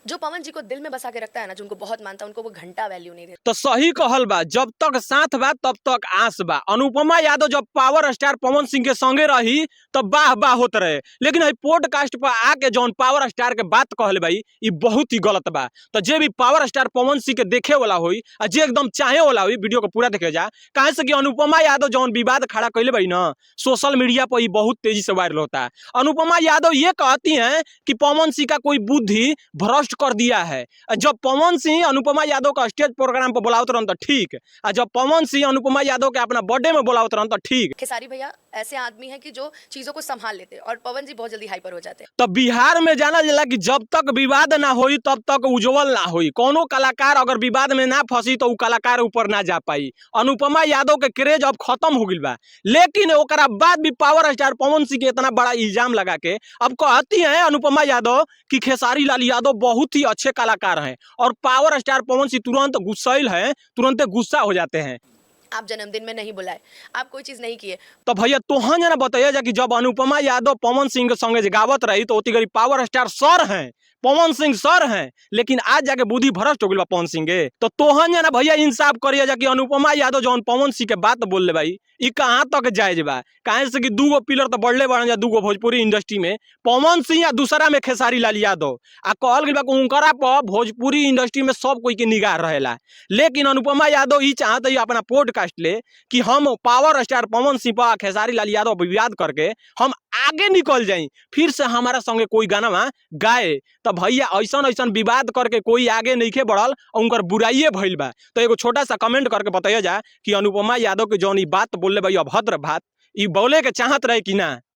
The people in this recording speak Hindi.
जो पवन जी को दिल में बसा के रखता है ना, जो उनको बहुत मानता है, उनको वो घंटा वैल्यू नहीं देता। तो सही कहल बा, जब तक साथ बा तब तक आस बा। अनुपमा यादव जब पावर स्टार पवन सिंह के संगे रही तब वाह वाह होत रहे, लेकिन हई पॉडकास्ट पर आके जौन पावर स्टार के बात कहले भाई ई बहुत ही गलत बा। तो जे भी पावर स्टार पवन सिंह के देखे वाला होई आ जे एकदम चाहे वाला होई, वीडियो को पूरा देखे जा। काहे से कि अनुपमा यादव जौन विवाद खड़ा कैले भाई ना, सोशल मीडिया पर ई बहुत तेजी से वायरल होता है। अनुपमा यादव ये कहती हैं कि पवन सिंह का कोई बुद्धि भ्रष्ट कर दिया है। जब पवन सिंह अनुपमा यादव का स्टेज प्रोग्राम पर बुलावत रहन तो ठीक, और जब पवन सिंह अनुपमा यादव के अपना बर्थडे में बुलावत रहन तो ठीक। खेसारी भैया ऐसे आदमी हैं कि जो चीजों को संभाल लेते हैं, और पवन जी बहुत जल्दी हाइपर हो जाते हैं। तो बिहार में जाना जाला कि जब तक विवाद ना होई तब तक उज्जवल ना होई। कोनो कलाकार अगर विवाद में ना फंसी तो उ कलाकार ऊपर ना जा पाई। अनुपमा यादव के क्रेज अब खत्म हो गई बा, लेकिन ओकरा बाद भी पावर स्टार पवन सिंह के इतना बड़ा इल्जाम लगा के अब कहती हैं अनुपमा यादव कि खेसारी लाल यादव बहुत ही अच्छे कलाकार हैं, और पावर स्टार पवन सिंह तुरंत गुस्सैल हैं, तुरंत गुस्सा हो जाते हैं। आप जन्मदिन में नहीं बुलाए, आप कोई चीज नहीं किए। तो भैया तोहन जना बताइए जा कि जब अनुपमा यादव पवन सिंह के संगे गावत रही तो ओती गरी पावर स्टार सर हैं, पवन सिंह सर हैं, लेकिन आज जाके बुद्धि भ्रष्ट हो गई बा पवन सिंह के। तो तोहन जना भैया इंसाफ करिए जा कि अनुपमा यादव जौन पवन सिंह के बात बोल ले भाई ई कहाँ तक जायज बा। काहे से कि दूगो पिलर तो बढ़ले बन जा दूगो भोजपुरी इंडस्ट्री में, पवन सिंह या दूसरा में खेसारी लाल यादव। आ कहल गई बा कि उनकरा पर भोजपुरी इंडस्ट्री में सब कोई के निगाह रहेला, लेकिन अनुपमा यादव ई चाहत है अपना पॉडकास्ट ले कि हम पावर स्टार पवन सिंह पर खेसारी लाल यादव विवाद करके हम आगे निकल जाई, फिर से हमारा संगे कोई गाना गाए। तो भैया ऐसन ऐसन विवाद करके कोई आगे नहीं बढ़ल, उनकर बुराइये भइल बा। तो एगो छोटा सा कमेंट करके बताइए जा कि अनुपमा यादव के जौन ई बात बोलले भाई अभद्र बात, ई बोले के चाहत रहे कि ना।